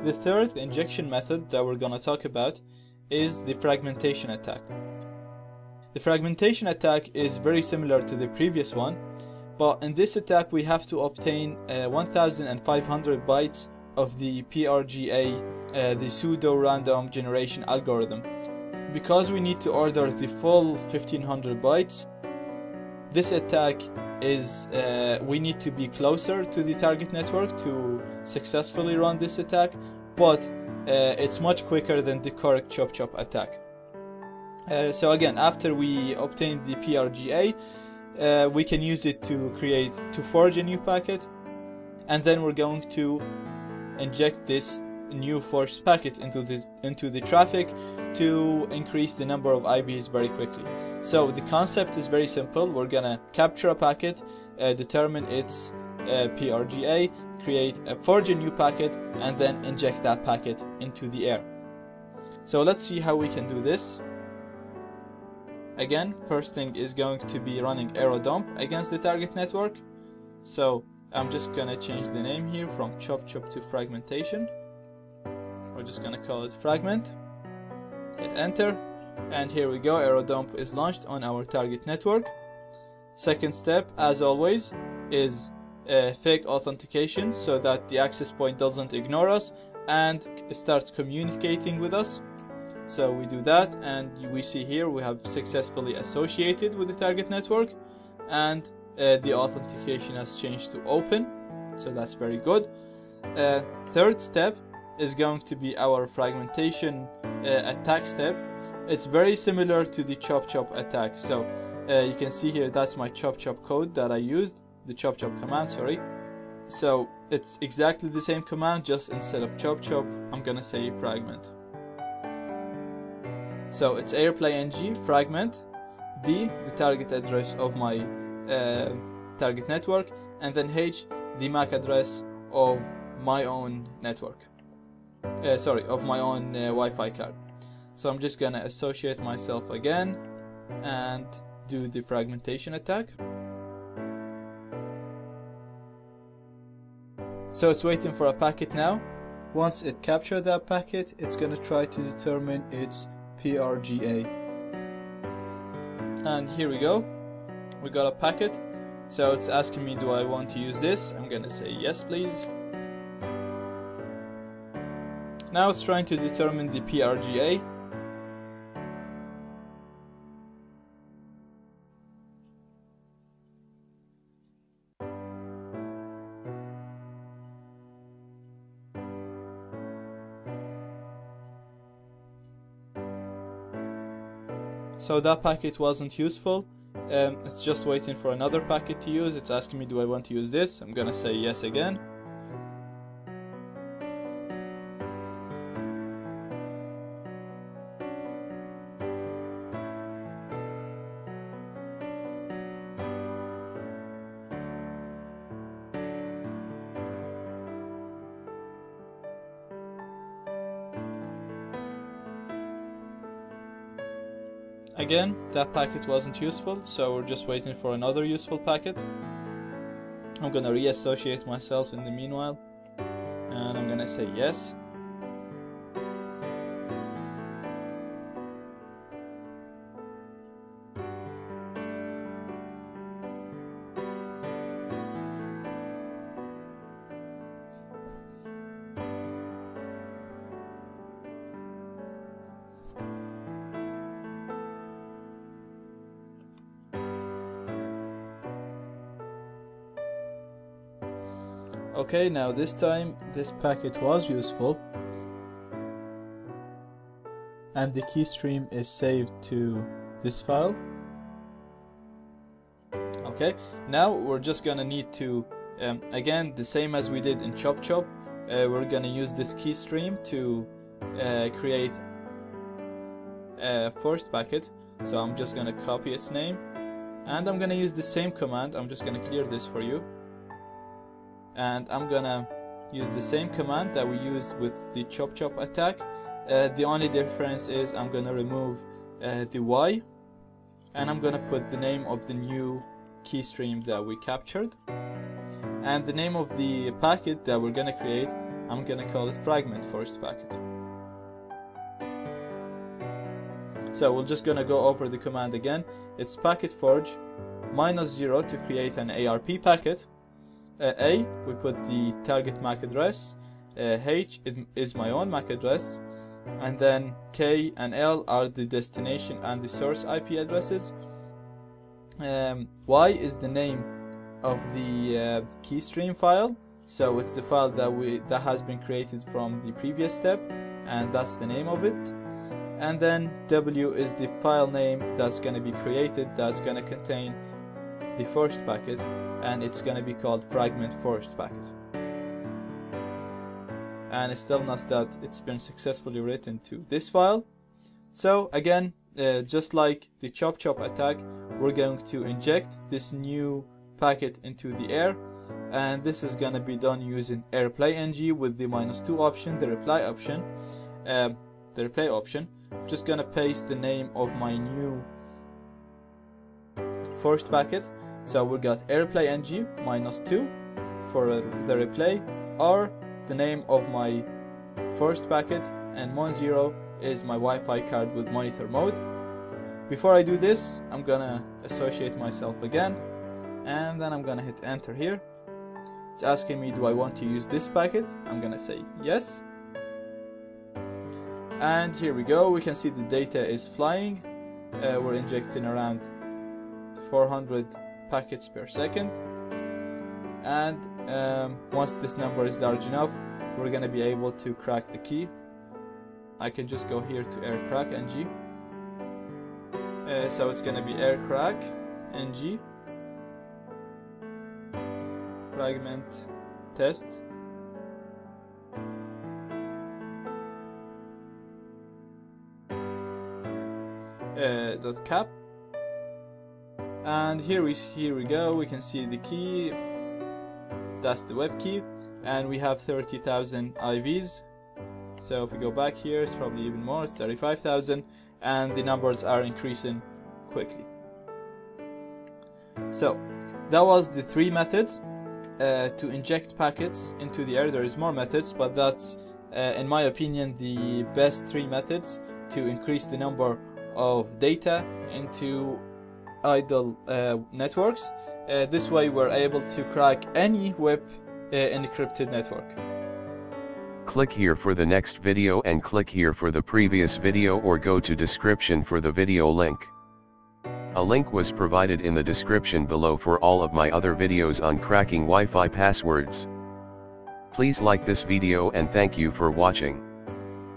The third injection method that we're gonna talk about is the fragmentation attack. The fragmentation attack is very similar to the previous one, but in this attack we have to obtain 1500 bytes of the PRGA, the pseudo random generation algorithm. Because we need to order the full 1500 bytes, this attack is we need to be closer to the target network to successfully run this attack, but it's much quicker than the correct chop attack. So again, after we obtain the PRGA, we can use it to forge a new packet, and then we're going to inject this new forged packet into the traffic to increase the number of IBs very quickly. So the concept is very simple. We're gonna capture a packet, determine its PRGA, forge a new packet, and then inject that packet into the air. So let's see how we can do this. Again, first thing is going to be running arrow dump against the target network. So I'm just gonna change the name here from chop to fragmentation. We're just gonna call it fragment. Hit enter, and here we go, arrow dump is launched on our target network. Second step, as always, is fake authentication so that the access point doesn't ignore us and starts communicating with us. So we do that, and we see here we have successfully associated with the target network, and the authentication has changed to open, so that's very good. Third step is going to be our fragmentation attack step. It's very similar to the chop attack. So you can see here that's my chop code that I used, the chop command, sorry. So it's exactly the same command, just instead of chop I'm gonna say fragment. So it's airplay ng fragment, b the target address of my target network, and then h the MAC address of my own network. Of my own Wi-Fi card. So I'm just gonna associate myself again and do the fragmentation attack. So it's waiting for a packet now. Once it captures that packet, it's gonna try to determine its PRGA. And here we go. We got a packet. So it's asking me, do I want to use this? I'm gonna say yes, please. Now it's trying to determine the PRGA. So that packet wasn't useful. It's just waiting for another packet to use. It's asking me, do I want to use this? I'm gonna say yes again. Again, that packet wasn't useful, so we're just waiting for another useful packet. I'm gonna reassociate myself in the meanwhile, and I'm gonna say yes. Okay, now this time this packet was useful and the key stream is saved to this file. Okay, now we're just gonna need to again, the same as we did in chop we're gonna use this key stream to create a forced packet. So I'm just gonna copy its name and I'm gonna use the same command. I'm just gonna clear this for you. And I'm gonna use the same command that we used with the chop attack. The only difference is I'm gonna remove the Y, and I'm gonna put the name of the new key stream that we captured, and the name of the packet that we're gonna create I'm gonna call it fragment forged packet. So we're just gonna go over the command again. It's packet forge -0 to create an ARP packet. A, we put the target MAC address. H is my own MAC address, and then K and L are the destination and the source IP addresses. Y is the name of the keystream file, so it's the file that has been created from the previous step, and that's the name of it. And then W is the file name that's going to be created, that's going to contain the first packet, and it's going to be called fragment forged packet. And it's telling us that it's been successfully written to this file. So again, just like the chop chop attack, we're going to inject this new packet into the air, and this is going to be done using airplay-ng with the -2 option, the reply option. The replay option. I'm just going to paste the name of my new first packet. So we got airplay-ng -2 for the replay, or the name of my first packet, and -0 is my Wi-Fi card with monitor mode. Before I do this, I'm gonna associate myself again, and then I'm gonna hit enter here. It's asking me, do I want to use this packet? I'm gonna say yes. And here we go, we can see the data is flying. We're injecting around 400 packets per second, and once this number is large enough, we're gonna be able to crack the key. I can just go here to aircrack-ng. So it's gonna be aircrack-ng fragment test .cap, and here we go. We can see the key, that's the WEP key, and we have 30,000 IVs. So if we go back here, it's probably even more, it's 35,000, and the numbers are increasing quickly. So that was the 3 methods to inject packets into the air. There is more methods, but that's in my opinion the best 3 methods to increase the number of data into idle networks. This way we're able to crack any WEP encrypted network. Click here for the next video and click here for the previous video, or go to description for the video link. A link was provided in the description below for all of my other videos on cracking Wi-Fi passwords. Please like this video and thank you for watching.